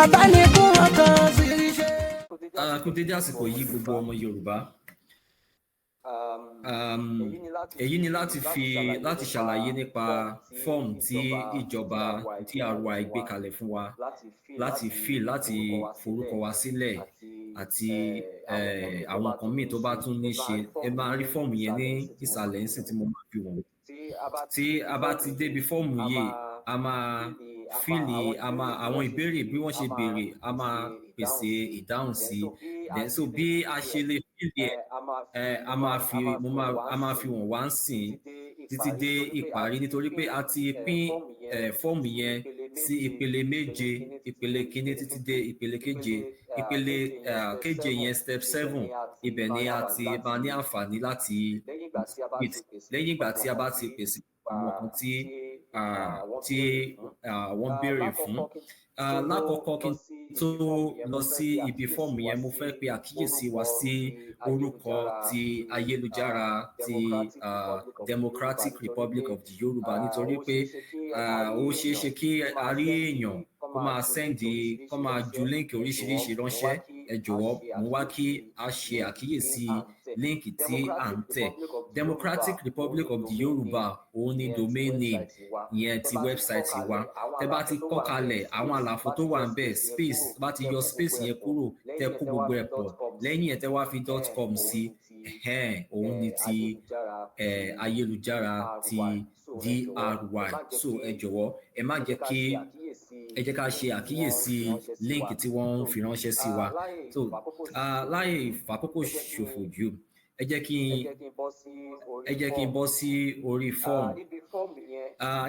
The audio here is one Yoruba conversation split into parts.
abánikún ọkàn sí ṣe. Kú dédé àsìkò yìí gbogbo ọmọ Yorùbá. Èyí ni láti ṣàlàyé nípa fọ́ọ̀mù tí ìjọba DRY gbé kalẹ̀ fún wa láti forúkọ wa sílẹ̀ àti àwọn nǹkan míì tó bá tún ní ṣe. Ẹ máa rí fọ́ọ̀mù yẹn ní ìsàlẹ̀ nísìn tí mo máa fi wọ̀n. Tí a bá ti débi fọ́ọ̀mù yìí, a máa àwọn ìbéèrè bí wọ́n ṣe béèrè, a máa pèsè ìdáhùn sí. So bí a ṣe lè fíìlì ẹ̀, a máa fi wọ̀n wá ń sìn títí dé ìparí, nítorí pé a ti pín fọ́ọ̀mù yẹn sí ìpele méje, ìpele kíní títí dé ìpele keje. Ìpele keje yẹn step 7, ibẹ̀ ni a ti máa ní àǹfààní láti submit lẹ́yìn ìgbà tí a bá ti pèsè àwọn nǹkan tí wọ́n béèrè fún. Lákọ̀ọ́kọ́ kí n tó lọ sí ibi fọ́ọ̀mù yẹn, mo fẹ́ pe àkíyèsí wa sí orúkọ ti ayélujára ti Democratic Republic of the Yorùbá, nítorí pé ó ṣeé ṣe kí a rí èèyàn kó máa ju líǹkì oríṣiríṣi ránṣẹ́. Ẹ jọ̀wọ́, mo wá kí a ṣe àkíyèsí líǹkì tí à ń tẹ̀. Democratic Republic of the Yorùbá òun ni domain name yẹn ti wẹ́bsáìtì wa. Tẹ́ bá ti kọ kalẹ̀, àwọn àlàfo tó wà ń bẹ̀, space, bá ti yọ space yẹn kúrò, tẹ́ kó gbogbo ẹ̀ pọ̀, lẹ́yìn ẹ̀ tẹ́ wá fi .com sí, òun ni ti ayélujára ti DRY. So ẹ jọ̀wọ́, ẹ jẹ́ ká ṣe àkíyèsí líǹkì tí wọ́n ń fi ránṣẹ́ sí wa. So láì fàkókò ṣòfò jù, ẹ jẹ́ kí n bọ́ sí orí fọ́ọ̀mù.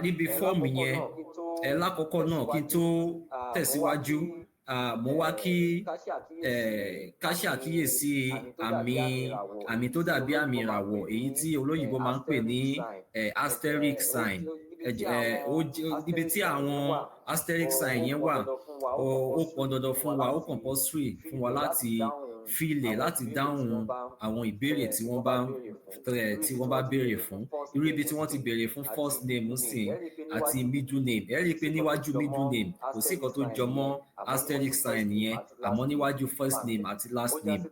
Níbi fọ́ọ̀mù yẹn, lákọ̀ọ́kọ́ náà kí n tó tẹ̀síwájú, mo wá kí ká ṣe àkíyèsí àmì tó dàbí àmì ìràwọ̀, èyí tí olóyìnbó máa ń pè ní asterisk sign. Ibi tí àwọn asterisk sign yẹn wà, ó pọn dandan fún wa, ó compulsory fún wa láti fílẹ̀, láti dáhùn àwọn ìbéèrè tí wọ́n bá béèrè fún. Irú ibi tí wọ́n ti béèrè fún first name ńsìn àti middle name, ẹ rí i pé níwájú middle name kò sí nǹkan tó jọ mọ́ asterisk sign yẹn, àmọ́ níwájú first name àti last name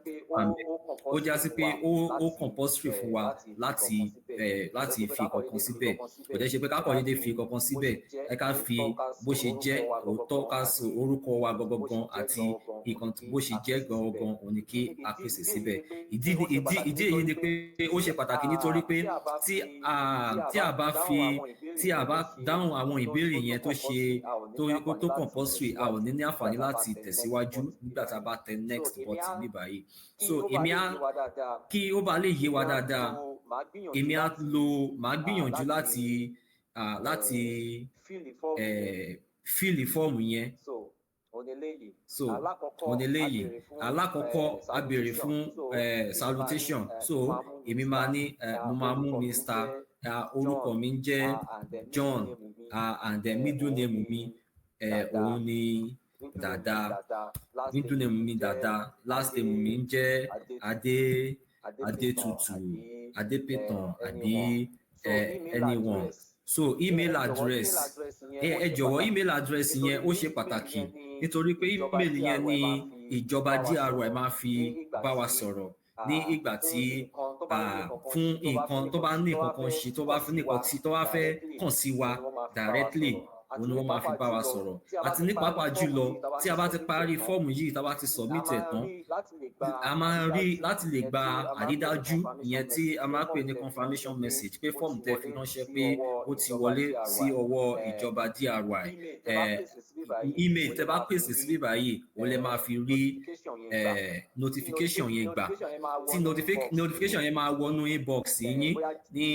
ó já sí pé ó compulsory fún wa láti fi kankan síbẹ̀. Kò dẹ̀ ṣe pé ká kàn déédéé fi kankan síbẹ̀, ẹ ká fi bó ṣe jẹ́ òótọ́, ká sọ orúkọ wa gangan àti nǹkan bó ṣe jẹ́ gangan òun ni kí a pèsè síbẹ̀. Ìdí èyí ni pé ó ṣe pàtàkì, nítorí pé tí a bá dáhùn àwọn ìbéèrè yẹn tó compulsory, a ò ní àǹfààní láti tẹ̀síwájú nígbà tá a bá tẹ next button ní báyìí. So kí ó bá lè yé wa dáadáa, màá gbìyànjú láti fíìlì fọ́ọ̀mù yẹn. So òun eléyìí, alákọ̀ọ́kọ́ a béèrè fún salutation. So èmi mo máa mú Mr. Orúkọ mi ń jẹ́ John, and then middle name mi òun ni Dada, middle name mi Dada, last name mi ń jẹ́ Adétutù, Adépétàn àbí anyone. So email address, ẹ jọ̀wọ́, email address yẹn ó ṣe pàtàkì, nítorí pé email yẹn ni ìjọba DRY máa fi bá wa sọ̀rọ̀ ní ìgbà tí fún nǹkan tó bá ní nǹkan kan ṣe, tó bá fẹ́ kàn sí wa directly, òun ni wọ́n máa fi bá wa sọ̀rọ̀. Àti ní pàápàá jùlọ, tí a bá ti parí fọ́ọ̀mù yìí, tá a bá ti submit ẹ̀ tán, a máa rí láti lè gba àrídájú, ìyẹn tí a máa pè ní confirmation message, pé fọ́ọ̀mù tẹ́ fi ránṣẹ́ pé ó ti wọlé sí ọwọ́ ìjọba DRY. Email tẹ́ bá pèsè sí báyìí, òun lè máa fi rí notification yẹn gbà. Tí notification yẹn máa wọnú inbox yín ní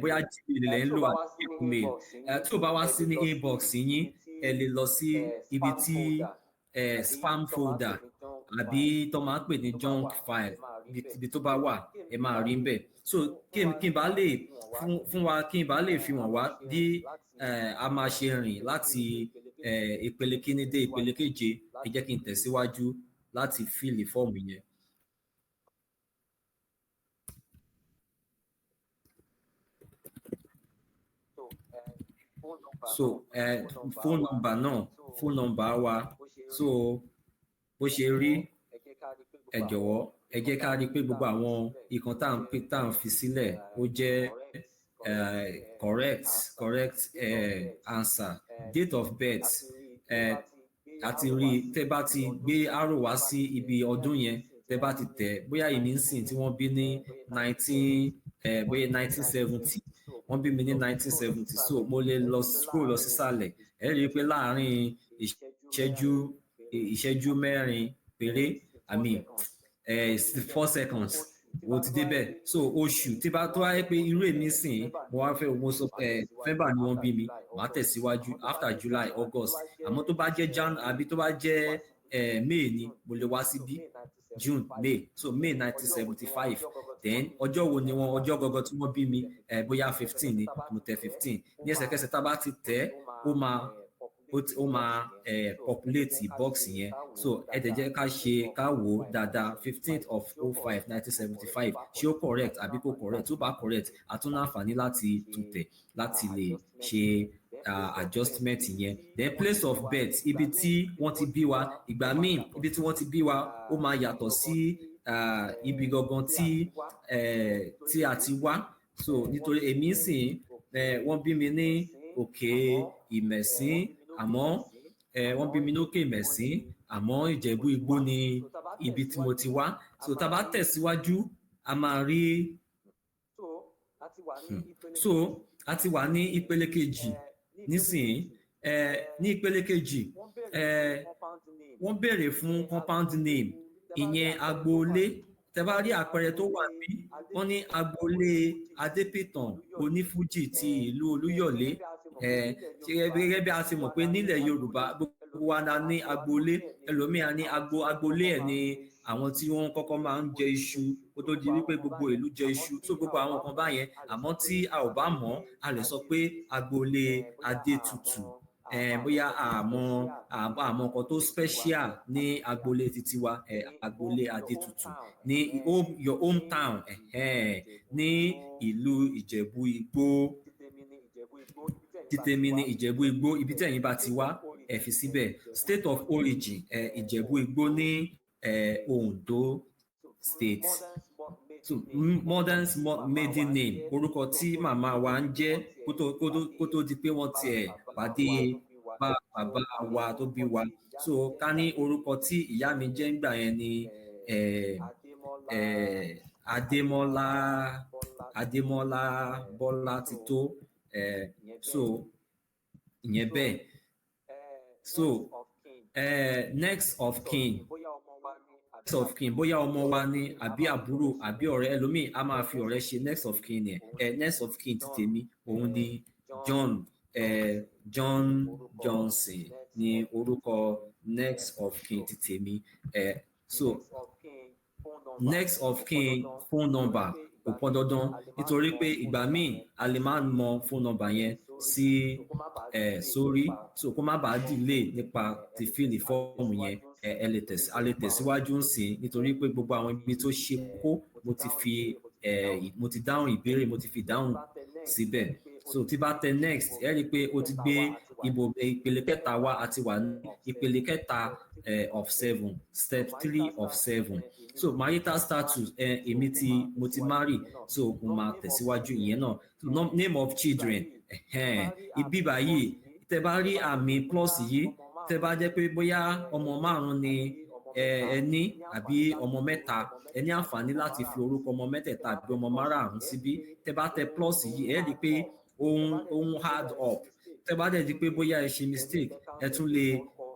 bóyá Gmail lẹ́ ń lò àti email. Tí ò bá wá sí ní inbox yín, ẹ lè lọ sí ibi tí spam folder àbí tó máa ń pè ní junk file, ibi tó bá wà ẹ máa rí bẹ́ẹ̀. So kí n bá lè fi hàn wá bí a máa ṣe rìn láti ìpele kíní dé ìpele keje, ẹ jẹ́ kí n tẹ̀síwájú láti fíìlì fọ́ọ̀mù yẹn. So phone number wa so bó ṣe rí ẹ jọ̀wọ́ ẹ jẹ́ ká rí i pé gbogbo àwọn nǹkan tá à ń fi sílẹ̀ ó jẹ́ correct answer. Date of birth àti rí i tẹ́ bá ti gbé arrow wá sí ibi ọdún yẹn tẹ́ bá ti tẹ̀ bóyá èmi ń sìn tí wọ́n bí ní bóyá 1970 wọ́n bí mi ní 1970 so mo lè lọ scroll lọ sísàlẹ̀ ẹ rí i pé láàárín ìṣẹ́jú mẹ́rin péré I mean 4 seconds mo ti débẹ̀ so oṣù tí bá tó wáyé pé irú èmi sìn mo wá fẹ́ mo sọ February ni wọ́n bí mi màá tẹ̀síwájú after July August àmọ́ tó bá jẹ́ àbí tó bá jẹ́ May ni mo lè wá síbí June May so May 1975 then ọjọ́ wo ni wọ́n ọjọ́ gọ́gọ́ tí wọ́n bí mi bóyá 15 ni mo tẹ̀ 15 ní ẹsẹ̀kẹsẹ̀ tá a bá ti tẹ̀ ó máa populate box yẹn so ẹ tẹ̀ jẹ́ ká wò ó dáadáa 15/05/1975 ṣé ó correct àbí kò correct tó bá correct a tún ní àǹfààní láti tún tẹ̀ láti lè ṣe adjustment yẹn then place of birth ibi tí wọ́n ti bí wa ìgbà míì ibi tí wọ́n ti bí wa ó máa yàtọ̀ sí ibi gangan tí a ti wá so nítorí èmi sìn wọ́n bí mi ní òkè ìmẹ̀sín àmọ́ wọ́n bí mi lókè ìmẹ̀sín àmọ́ ìjẹ̀bú igbó ni ibi tí mo ti wá so tá a bá tẹ̀síwájú a máa rí so a ti wà ní ìpele kejì nísìnyí ní ìpele kejì wọ́n béèrè fún compound name ìyẹn agboolé tẹ́ bá rí àpẹẹrẹ tó wà ní wọ́n ní agboolé Adépìtàn Onífújì ti ìlú Olúyọ̀lé gẹ́gẹ́ bí a ti mọ̀ pé nílẹ̀ Yorùbá gbogbo wa la ní agboolé ẹlòmíà ní agboolé ẹ̀ ní àwọn tí wọ́n kọ́kọ́ máa ń jẹ iṣu kó tó di wípé gbogbo ìlú jẹ iṣu so gbogbo àwọn kan báyẹn àmọ́ tí a ò bá mọ̀ a lè sọ pé agboolé Adétutù bóyá àmọ́ nǹkan tó special ní agboolé títí wa agboolé Adétutù ní your hometown ní ìlú Ìjẹ̀bú Igbó títèmi ní Ìjẹ̀bú Igbó ibi tẹ̀yin bá ti wá ẹ fi síbẹ̀ state of origin Ìjẹ̀bú Igbó ní Ondo state so modern maiden name orúkọ tí màmá wa ń jẹ́ kó tó di pé wọ́n tiẹ̀ pàdé bàbá wa tó bí wa so ká ní orúkọ tí ìyá mi jẹ́ ńgbà yẹn ni Adémọ́lá Bọ́látitó so ìyẹn bẹ́ẹ̀ so next of kin bóyá ọmọ wa ni àbí àbúrò àbí ọ̀rẹ́ ẹlòmíì a máa fi ọ̀rẹ́ ṣe next of kin yẹn next of kin ti tèmi òun ni John Johnson ni orúkọ next of kin ti tèmi so next of kin phone number kò pọn dandan nítorí pé ìgbà míì a lè máa mọ phone number yẹn sí sórí so kó má bàa delay nípa ti fíìlì fọ́ọ̀mù yẹn a lè tẹ̀síwájú ń sìn nítorí pé gbogbo àwọn ibi tó ṣe kókó mo ti dáhùn ìbéèrè mo ti fi dáhùn síbẹ̀ so tí bá tẹ next ẹ rí i pé o ti gbé ìpele kẹta wá àti wà ní ìpele kẹta of 7 step 3 of 7 so marital status mo ti marry so mo máa tẹ̀síwájú ìyẹn náà so name of children ibi báyìí tẹ bá rí àmì plus yìí tẹ bá jẹ́ pé bóyá ọmọ márùn ni ẹ ní àbí ọmọ mẹ́ta ẹ ní àǹfààní láti fi orúkọ ọmọ mẹ́tẹ̀ẹ̀ta àbí ọmọ márùn síbí tẹ bá tẹ plus yìí ẹ rí i pé ohun hard up tẹ bá dẹ̀ di pé bóyá ẹ ṣe mistake ẹ tún lè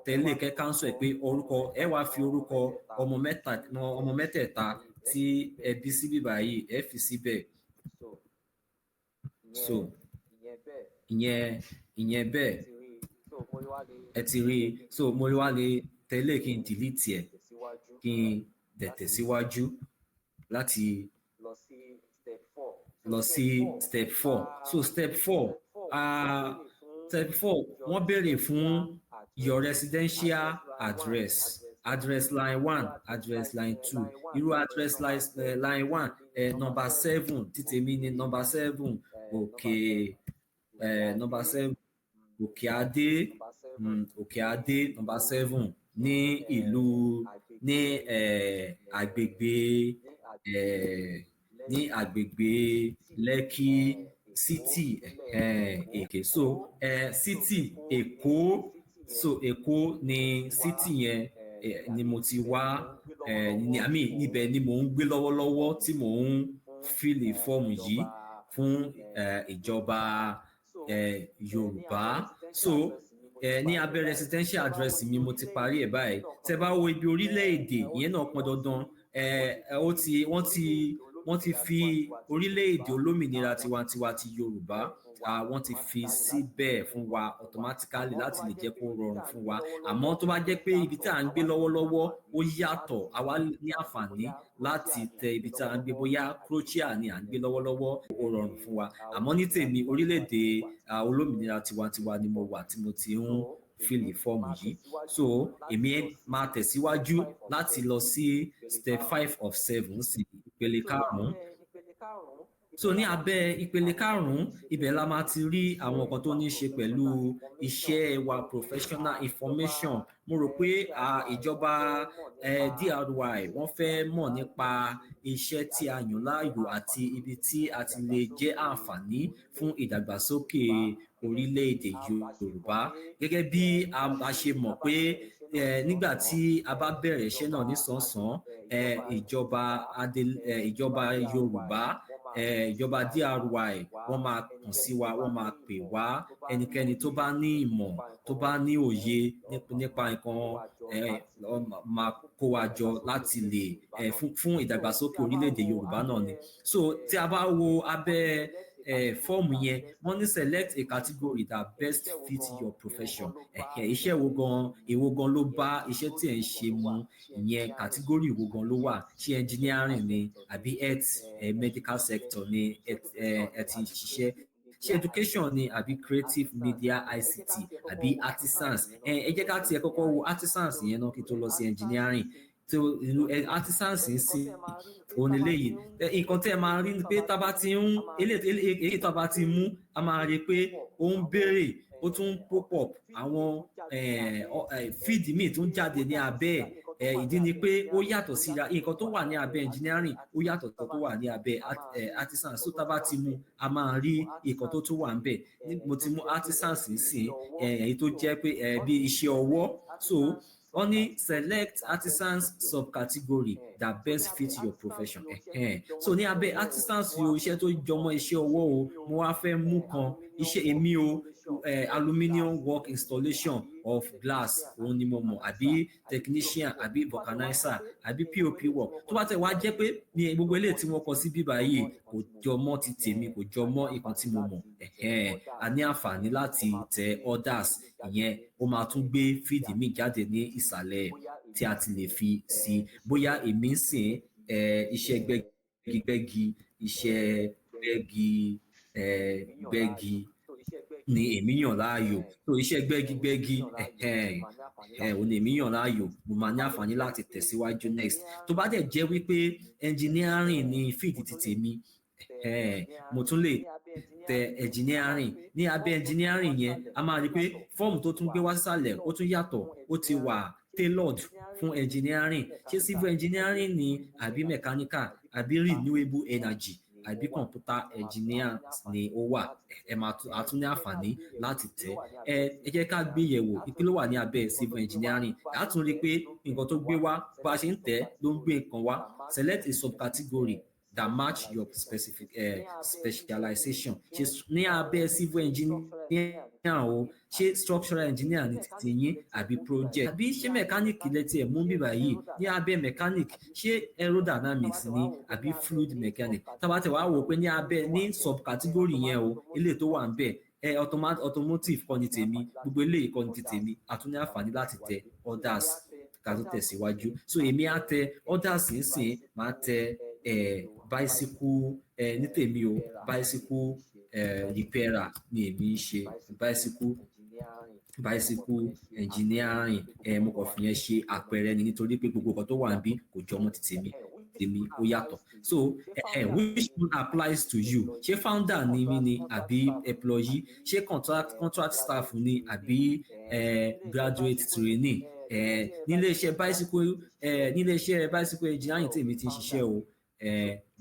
tẹ̀lé kẹ́ cancel ẹ̀ pé orúkọ ẹ wá fi orúkọ ọmọ mẹ́tẹ̀ẹ̀ta tí ẹ bí síbí báyìí ẹ fi síbẹ̀ so ìyẹn bẹ́ẹ̀ ẹ ti rí i so mo wá lè tẹ̀lé kí n delete ẹ̀ kí n dẹ̀ tẹ̀síwájú láti lọ sí step 4 so step 4 wọ́n béèrè fún your residential address line 1 address line 2 irú address line 1 number 7 títèmi ní number 7 number 7 Òkè Adé number 7 ní ìlú ní agbègbè ní agbègbè Lekki city Èkó. So city Èkó, so Èkó ni city yẹn ni mo ti wá níbẹ̀ ni mò ń gbé lọ́wọ́lọ́wọ́ tí mò ń fíìlì fọ́ọ̀mù yìí fún ìjọba Yorùbá. So ní abẹ́ residential address mi mo ti parí ẹ̀ báyìí. Tẹ́ bá wo ibi orílẹ̀-èdè ìyẹn náà pọn dandan wọ́n ti fi orílẹ̀-èdè olómìnira tiwantiwa ti Yorùbá wọ́n ti fi síbẹ̀ fún wa automatically láti lè jẹ́ kó rọrùn fún wa. Àmọ́ tó bá jẹ́ pé ibi tí à ń gbé lọ́wọ́lọ́wọ́ ó yàtọ̀, àwa ní àǹfààní láti tẹ ibi tí à ń gbé, bóyá Croatia ni à ń gbé lọ́wọ́lọ́wọ́ ó rọrùn fún wa. Àmọ́ ní tèmi orílẹ̀-èdè olómìnira tiwantiwa ni mo wà tí mo ti ń fíìlì fọ́ọ̀mù yìí. So èmi máa tẹ̀síwájú láti lọ sí step 5 of 7 sí ìpele 5. So ní abẹ́ ìpele 5 ibẹ̀ la máa ti rí àwọn nǹkan tó ní ṣe pẹ̀lú iṣẹ́ wa professional information. Mo rò pé ìjọba DRY wọ́n fẹ́ mọ̀ nípa iṣẹ́ tí a yàn láàyò àti ibi tí a ti lè jẹ́ àǹfààní fún ìdàgbàsókè orílẹ̀-èdè Yorùbá. Gẹ́gẹ́ bí a ṣe mọ̀ pé nígbà tí a bá bẹ̀rẹ̀ iṣẹ́ náà nísànsán ìjọba Yorùbá ìjọba DRY wọ́n máa kàn sí wa, wọ́n máa pè wá, ẹnikẹ́ni tó bá ní ìmọ̀ tó bá ní òye nípa nǹkan máa kó wa jọ láti lè fún ìdàgbàsókè orílẹ̀-èdè Yorùbá náà ni. So tí a bá wo abẹ́ fọ́ọ̀mù yẹn wọ́n ní select a category that best fit your profession. Iṣẹ́ èwo gan ló bá iṣẹ́ tí ẹ̀ ń ṣe mu, ìyẹn category wo gan ló wà, ṣé engineering ni àbí health medical sector ni ẹ ti ṣiṣẹ́, ṣé education ni àbí creative media ICT àbí artisans. Ẹ jẹ́ ká tiẹ̀ kọ́kọ́ wo artisans yẹn náà kí tó lọ sí engineering. So artisans ń sìn òun eléyìí nǹkan tẹ́ ẹ máa rí ni pé tá bá ti ń èyí tá bá ti mú a máa rí pé ó ń béèrè ó tún pop up àwọn feed míì tún jáde ní abẹ́ ìdí ni pé ó yàtọ̀ síra nǹkan tó wà ní abẹ́ engineering ó yàtọ̀ tó wà ní abẹ́ artisans. So tá bá ti mú a máa rí nǹkan tó tún wà níbẹ̀. Mo ti mú artisans nísìn èyí tó jẹ́ pé bí iṣẹ́ ọwọ́. So wọ́n ní select artisans subcategory that best fit your profession. So ní abẹ́ artisans yóò iṣẹ́ tó jọmọ́ iṣẹ́ ọwọ́ o mo wá fẹ́ mú kan iṣẹ́ èmi o aluminium work installation of glass òun ni mo mọ̀, àbí technician àbí vulcanizer àbí POP work. Tó bá tẹ̀ wá jẹ́ pé ní gbogbo eléyìí tí wọ́n kọ sí bíbá yìí kò jọmọ́ ti tèmi, kò jọmọ́ nǹkan tí mo mọ̀, a ní àǹfààní láti tẹ others. Ìyẹn ó máa tún gbé fíìdì míì jáde ní ìsàlẹ̀ tí a ti lè fi sí bóyá èmi ń sìn iṣẹ́ gbẹ́gi iṣẹ́ gbẹ́gi ni èmi yàn láàyò. So iṣẹ́ gbẹ́gi òun ni èmi yàn láàyò, mo máa ní àǹfààní láti tẹ̀síwájú next. Tó bá dẹ̀ jẹ́ wípé engineering ni fíìdì ti tèmi mo tún lè tẹ engineering. Ní abẹ́ engineering yẹn a máa rí pé fọ́ọ̀mù tó tún gbé wá sísàlẹ̀ ó tún yàtọ̀, ó ti wà tailored fún engineering. Ṣé civil engineering ni àbí mechanical àbí renewable energy àbí computer engineer ni ó wà. A tún ní àǹfààní láti tẹ̀. Ẹ jẹ́ ká gbé yẹ̀wò kí ló wà ní abẹ́ civil engineering. A tún rí pé nǹkan tó gbé wá bá a ṣe ń tẹ̀ ló ń gbé nǹkan wá. Select a subcategory that match your specific specialization. Ṣé ní abẹ́ civil engineer o ṣé structural engineer ni títí yín àbí project àbí ṣé mechanic lẹ́tí ẹ̀ mú bíbá yìí. Ní abẹ́ mechanic ṣé aerodynamics ni àbí fluid mechanic. Tá bá tẹ̀ wá wò pé ní abẹ́ ní subcategory yẹn o eléyìí tó wà ń bẹ̀ automotive kọ́ ni tèmi, gbogbo eléyìí kọ́ ni ti tèmi, a tún ní àǹfààní láti tẹ others ká tó tẹ̀síwájú. So èmi á tẹ others nísìn máa tẹ bicycle ní tèmi o bicycle repairer ni èmi ń ṣe bicycle engineering. Mo kàn fi yẹn ṣe àpẹẹrẹ ni nítorí pé gbogbo nǹkan tó wà níbí kò jọmọ́ ti tèmi ó yàtọ̀. So which one applies to you? Ṣé founder ni mí ni àbí employee? Ṣé contract staff ni àbí graduate trainee? nílé iṣẹ́ bicycle engineering tí èmi ti ń ṣiṣẹ́ o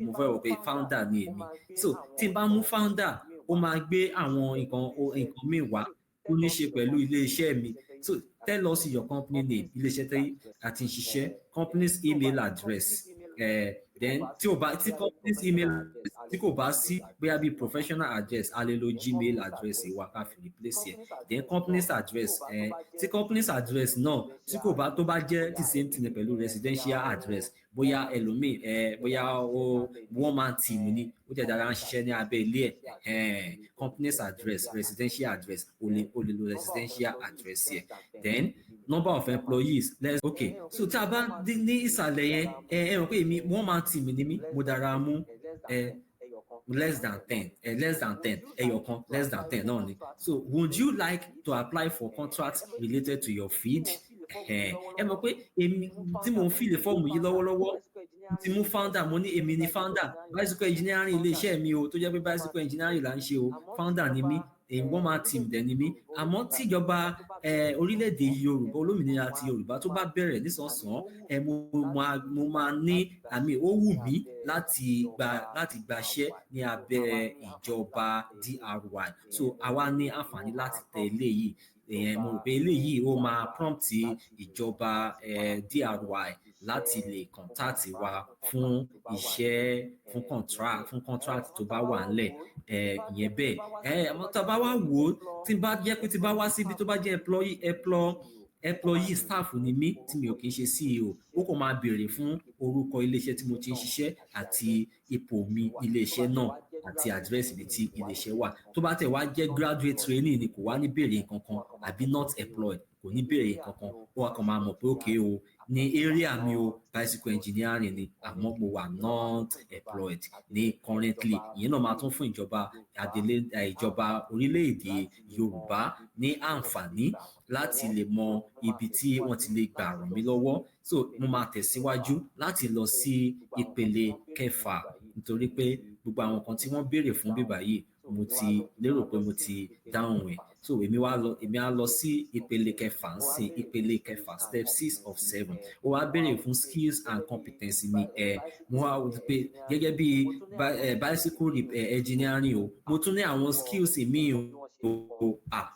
mo fẹ́ rò pé founder ni èmi so tí n bá mú founder ó máa gbé àwọn nǹkan míì wá tó ní ṣe pẹ̀lú ilé iṣẹ́ mi so tell us your company name ilé iṣẹ́ tí a ti ń ṣiṣẹ́ company's email address then tí company's email address tí kò bá sí bóyá bí professional address a lè lo gmail address wa ká fi replace ẹ̀ then company's address tí company's address náà tí kò bá tó bá jẹ́ the same thing pẹ̀lú residential address bóyá ẹlòmíì bóyá one man team ni ó jẹ́ dára ń ṣiṣẹ́ ní abẹ́ ilé ẹ̀ company's address residential address o lè lo residential address yẹn then number of employees okay so tí a bá ní ìsàlẹ̀ yẹn ẹ rò pé èmi one man team ni mí mo dára mú less than 10 ẹyọkan less than 10 náà ni so would you like to apply for contracts related to your field ẹ mọ̀ pé èmi tí mo ń fìlè fọ́ọ̀mù yìí lọ́wọ́lọ́wọ́ ti mú founder mo ní èmi ni founder bicycle engineering ilé iṣẹ́ mi o tó jẹ́ pé bicycle engineering là ń ṣe o founder ni mí one man team dẹ̀ ni mí àmọ́ tíjọba orílẹ̀-èdè Yorùbá olómìnira ti Yorùbá tó bá bẹ̀rẹ̀ nísànsán mo máa ní àmì ó wù mí láti gbaṣẹ́ ní abẹ́ ìjọba DRY so àwa ní àǹfààní láti tẹ eléyìí mo rò pé eléyìí ó máa prompt ìjọba DRY láti lè contact wa fún iṣẹ́ fún contract tó bá wà ńlẹ̀ ìyẹn bẹ́ẹ̀ àmọ́ tá a bá wá wò ó tí bá jẹ́ pé tí bá wá síbi tó bá jẹ́ employee staff ni mí tí mi ò kì í ṣe CEO ó kàn máa béèrè fún orúkọ iléeṣẹ́ tí mo ti ń ṣiṣẹ́ àti ipò mi iléeṣẹ́ náà àti àdírẹ́sì ibi tí iléeṣẹ́ wà tó bá tẹ̀ wá jẹ́ graduate training ni kò wá ní béèrè nǹkan kan àbí not employed kò ní béèrè nǹkan kan ó wá kàn máa mọ̀ pé òkè o ní area mi o bicycle engineering ni àmọ́ mo wà not employed ní currently ìyẹn náà máa tún fún ìjọba orílẹ̀-èdè Yorùbá ní àǹfààní láti lè mọ ibi tí wọ́n ti lè gbà ràn mí lọ́wọ́ so mo máa tẹ̀síwájú láti lọ sí ìpele kẹfà nítorí pé gbogbo àwọn kan tí wọ́n béèrè fún bíbá yìí mo ti lérò pé mo ti dáhùn ẹ̀ so èmi á lọ sí ìpele kẹfà ń sìn ìpele kẹfà step 6 of 7 ó wá béèrè fún skills and competency mi mo wá wò pé gẹ́gẹ́ bí bicycle engineering o mo tún ní àwọn skills míì o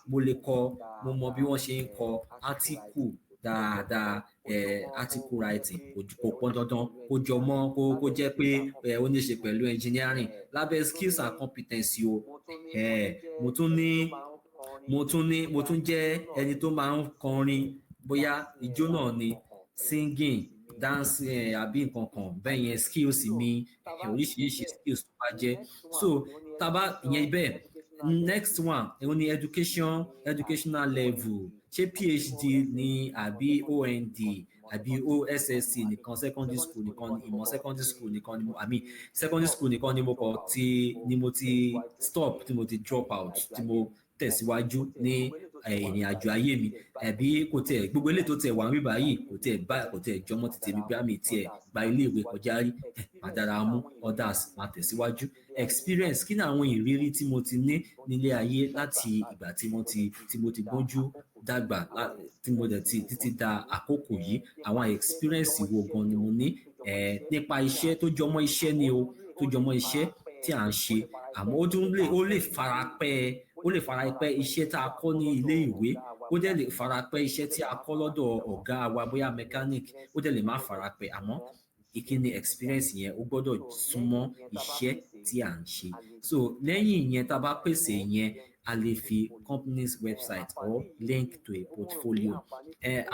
mo lè kọ mo mọ bí wọ́n ṣe ń kọ article dáadáa article writing kò pọn dandan kó jọ mọ́ kó jẹ́ pé ó ní ṣe pẹ̀lú engineering lábẹ́ skills and competency o mo tún jẹ́ ẹni tó máa ń kọrin bóyá ijó náà ni singing dancing àbí nǹkan kan bẹ́ẹ̀ yẹn skills mi oríṣiríṣi skills tó bá jẹ́ so tábà ìyẹn bẹ́ẹ̀ next one òun ni educational level ṣé PhD ni àbí OND àbí OSSC nìkan secondary school nìkan ìmọ̀ secondary school nìkan ni secondary school nìkan ni mo ti stop tí mo ti drop out tí mo tẹ̀síwájú ní ìrìn àjò ayé mi ẹ̀bí kò tẹ̀ gbogbo eléyìí tó tẹ̀ wà níbí báyìí kò tẹ̀ jọmọ́ ti tèmi bí àmì tiẹ̀ gba ilé ìwé kọjá rí máa dára mú others máa tẹ̀síwájú experience kí ni àwọn ìrírí tí mo ti ní nílé ayé láti ìgbà tí mo ti gbójú dàgbà tí mo dẹ̀ ti títí da àkókò yìí àwọn experience wo gan ni mo ní nípa iṣẹ́ tó jọmọ́ iṣẹ́ ni o tó jọmọ́ iṣẹ́ tí à ń ṣe àmọ́ ó lè fara pẹ́ iṣẹ́ tá a kọ́ ní ilé ìwé ó dẹ̀ lè fara pẹ́ iṣẹ́ tí a kọ́ lọ́dọ̀ ọ̀gá wa bóyá mechanic ó dẹ̀ lè má fara pẹ́ àmọ́ ìkíni experience yẹn ó gbọ́dọ̀ súnmọ́ iṣẹ́ tí à ń ṣe so lẹ́yìn ìyẹn tá a bá pèsè yẹn a lè fi company's website or link to a portfolio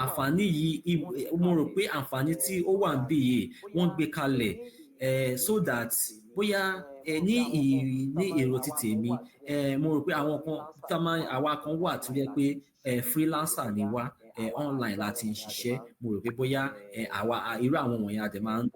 àǹfààní yìí mo rò pé àǹfààní tí ó wà níbí yìí wọ́n gbé kalẹ̀ so that bóyá ní èrò ti tèmi mo rò pé àwọn kan àwa kan wà tó jẹ́ pé freelancer ni wá online láti ń ṣiṣẹ́ mo rò pé bóyá irú àwọn wọ̀nyẹn a dẹ̀ máa ń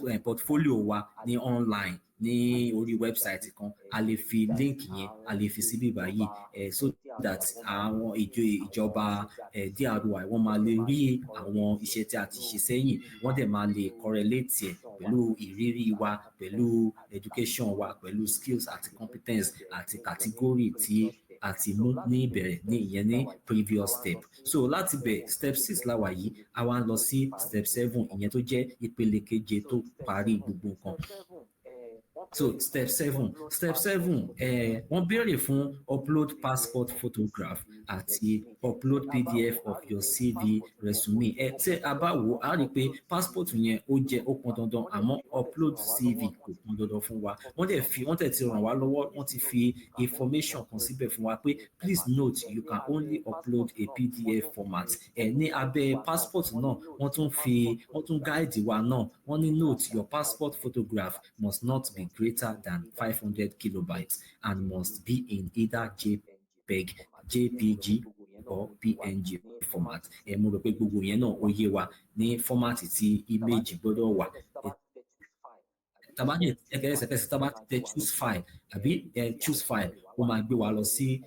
ní portfolio wa ní online ní orí website kan a lè fi link yẹn a lè fi síbí báyìí so that àwọn ìjọba DRY wọ́n máa lè rí àwọn iṣẹ́ tí a ti ṣe sẹ́yìn wọ́n dẹ̀ máa lè correlate ẹ̀ pẹ̀lú ìrírí wa pẹ̀lú education wa pẹ̀lú skills àti competence àti category tí àti mú ní ìbẹ̀rẹ̀ ní ìyẹn ní previous step. So láti bẹ̀ step 6 la wà yìí, a wá ń lọ sí step 7 ìyẹn tó jẹ́ ìpele keje tó parí gbogbo nǹkan. So step 7 wọ́n béèrè fún upload passport photograph àti upload PDF of your CV resume. Tí a bá wò á rí i pé passport yẹn ó pọn dandan àmọ́ upload CV kò pọn dandan fún wa. Wọ́n tẹ̀ ti ràn wá lọ́wọ́, wọ́n ti fi information kan síbẹ̀ fún wa pé please note you can only upload a PDF format. Ní abẹ́ passport náà wọ́n tún guide wa náà, wọ́n ní note your passport photograph must not be greater than 500 kilobytes and must be in either JPEG, JPG or PNG format. Mo rò pé gbogbo yẹn náà ó yé wa ní fọ́mátì tí image gbọ́dọ̀ wà. Ẹsẹ̀kẹsẹ̀ tá a bá tẹ choose file àbí choose file ó máa gbé wa lọ sí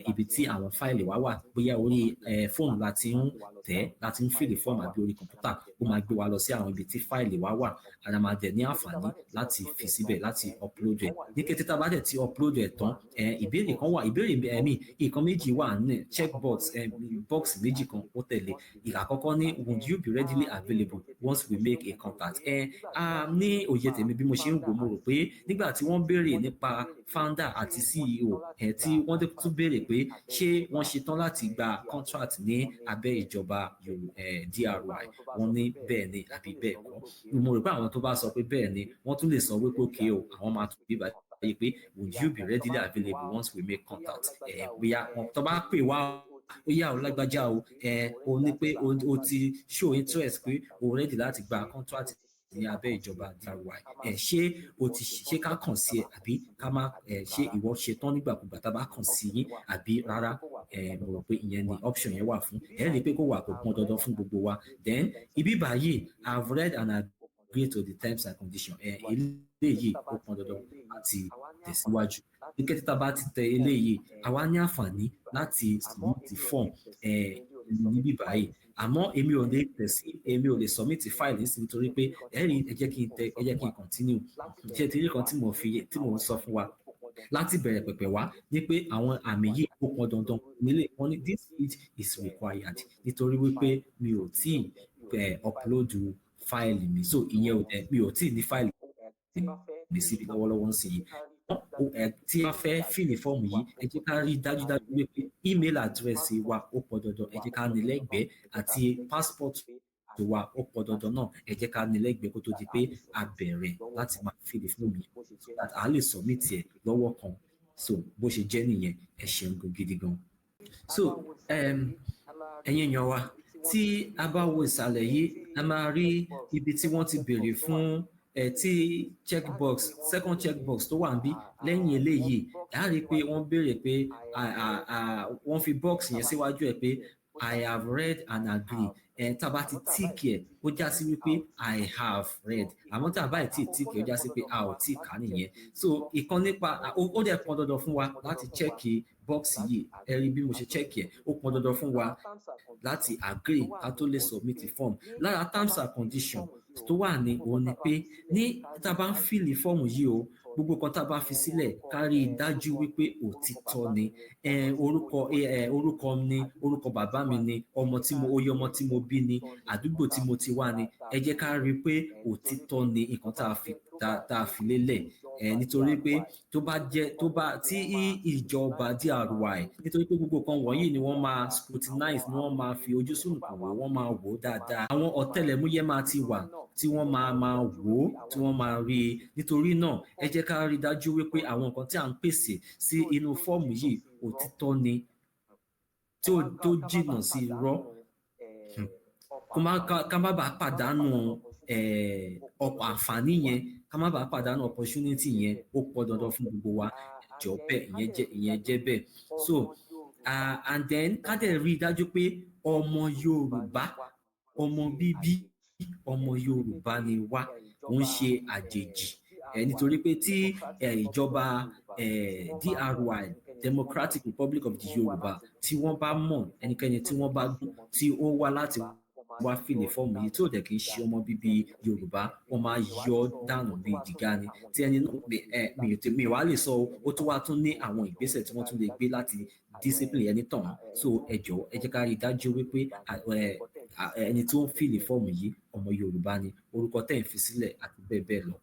ibi tí àwọn fáìlì wa wà, bóyá orí fóònù láti ń fìlì fọ́ọ̀mù àbí orí kọ̀ǹpútà, ó máa gbé wa lọ sí àwọn ibi tí fáìlì wa wà, and a máa dẹ̀ ní àǹfààní láti fi síbẹ̀ láti upload ẹ̀. Ní kété tá a bá dẹ̀ ti upload ẹ̀ tán, nǹkan méjì wà ní checkbox, box méjì kan ó tẹ̀lé. Àkọ́kọ́ ní would you be readily available once we make a contact? Ní òye tèmi bí mo ṣe ń wò, mo rò pé nígbà tí wọ́n béèrè nípa founder àti CEO tí wọ́n tún béèrè pé ṣé wọ́n ṣetán láti gba contract ní abẹ́ ìjọba DRY, wọ́n ní bẹ́ẹ̀ ni àbí bẹ́ẹ̀ kọ́. Mo rò pé àwọn tó bá sọ pé bẹ́ẹ̀ ni wọ́n tún lè sọ wípé òkè o, àwọn máa tún bí báyìí pé would you be readily available once we make contact? Bóyá tó bá pè wá ó yá o lágbájá o ní pé o ti show interest pé o ready láti gba contract ní abẹ́ ìjọba DRY. Ṣé ká kàn sí ẹ àbí ká má ṣé ìwọ ṣetán nígbàkúgbà tá a bá kàn sí yín àbí rárá? Mo rò pé ìyẹn ni option yẹn wà fún. Ẹ rí i pé kò wà kò pọn dandan fún gbogbo wa. Then ibi báyìí I've read and agree to the terms and conditions. Eléyìí ó pọn dandan láti tẹ̀síwájú. Ní kété tá a bá ti tẹ eléyìí, àwa ní àǹfààní láti submit form níbí báyìí. Àmọ́ èmi ò lè submit file nísìnyí nítorí pé ẹ jẹ́ kí n continue. Ṣé ti rí kan tí mo ń sọ fún wa láti bẹ̀rẹ̀ pẹ̀pẹ̀ wá ní pé àwọn àmì yìí ó pọn dandan nílé. Wọ́n ní this field is required nítorí wípé mi ò tí upload fáìlì mi, so ìyẹn mi ò tí ní fáìlì mi síbi lọ́wọ́lọ́wọ́ ń sìn yìí. Tí a fẹ́ fìlì fọ́ọ̀mù yìí, ẹ jẹ́ ká rí dájúdájú wípé email address wa ó pọn dandan, ẹ jẹ́ ká ní lẹ́gbẹ̀ẹ́, àti passport wa ó pọn dandan náà, ẹ jẹ́ ká ní lẹ́gbẹ̀ẹ́ kó tó di pé a bẹ̀rẹ̀ láti máa fìlì fọ́ọ̀mù yìí so that a lè submit ẹ̀ lọ́wọ́ kan. So bó ṣe jẹ́ nìyẹn, ẹ ṣeun gidi gan. So ẹ̀yin èèyàn wa, tí a bá wo ìsàlẹ̀ yìí, a máa rí ibi tí wọ́n ti béèrè fún tí second checkbox tó wà níbí lẹ́yìn eléyìí, a rí i pé wọ́n béèrè pé wọ́n fi box yẹn síwájú ẹ̀ pé I have read and agree. Tá a bá ti tíìkì ẹ̀ ó já sí wípé I have read, àmọ́ tá a bá ti tíìkì ẹ̀ ó já sí pé a ò tíì kà á nìyẹn. So ìkan nípa ó dẹ̀ pọn dandan fún wa láti chẹ́ẹ̀kì bọ́ọ̀sì yìí. Ẹ rí bí mo ṣe chẹ́ẹ̀kì ẹ̀, ó pọn dandan fún wa láti agree ká tó lè submit form. Lára terms and conditions tó wà ní òun ni pé ní tá a bá ń fìlì fọ́ọ̀mù yìí o, gbogbo kan tá a bá fi sílẹ̀ ká rí i dájú wípé òtítọ́ ni. Orúkọ ni, orúkọ bàbá mi ni, oyè ọmọ tí mo bí ni, àdúgbò tí mo ti wá ni. Ẹ jẹ́ ká rí i pé òtítọ́ ni nǹkan tá a fi lélẹ̀. Nítorí pé tí ìjọba DRY, nítorí pé gbogbo kan wọ̀nyí ni wọ́n máa scrutinize, ni wọ́n máa fi ojú sùnùkùn wò, wọ́n máa wò ó dáadáa. Àwọn ọ̀tẹlẹ̀múyẹ́ máa ti wà tí wọ́n máa wò ó, tí wọ́n máa rí i. Nítorí náà ẹ jẹ́ ká rí i dájú wípé àwọn nǹkan tí à ń pèsè sí inú fọ́ọ̀mù yìí òtítọ́ ni, tó jìnnà sí irọ́. Ká má bàa pàdánù àǹfààní yẹn, ká má bàa pàdánù opportunity yẹn, ó pọn dandan fún gbogbo wa. Jọ bẹ́ẹ̀, ìyẹn jẹ́ bẹ́ẹ̀. So and then ká dẹ̀ rí i dájú pé ọmọ Yorùbá, ọmọ bíbí ọmọ Yorùbá ni wá, ó ń ṣe àjèjì. Nítorí pé tí ìjọba DRY, Democratic Republic of the Yorùbá, tí wọ́n bá mọ̀ ẹnikẹ́ni tí wọ́n bá gún tí ó wá láti wá fìlì fọ́ọ̀mù yìí tí ò dẹ̀ kí ń ṣe ọmọ bíbí Yorùbá wọ́n máa yọ ọ́ dànù bíi jìgá ni tí ẹni náà mi wá lè sọ ó tún wá tún ní àwọn ìgbésẹ̀ tí wọ́n tún lè gbé láti discipline ẹni tàn so ẹ jọ̀ọ́ ẹ jẹ́ ká rí i dájú wípé ẹni tí ó ń fìlì fọ́ọ̀mù yìí ọmọ Yorùbá ni orúkọ tẹ̀ ń fi sílẹ̀ àti bẹ́ẹ̀ bẹ́ẹ̀ lọ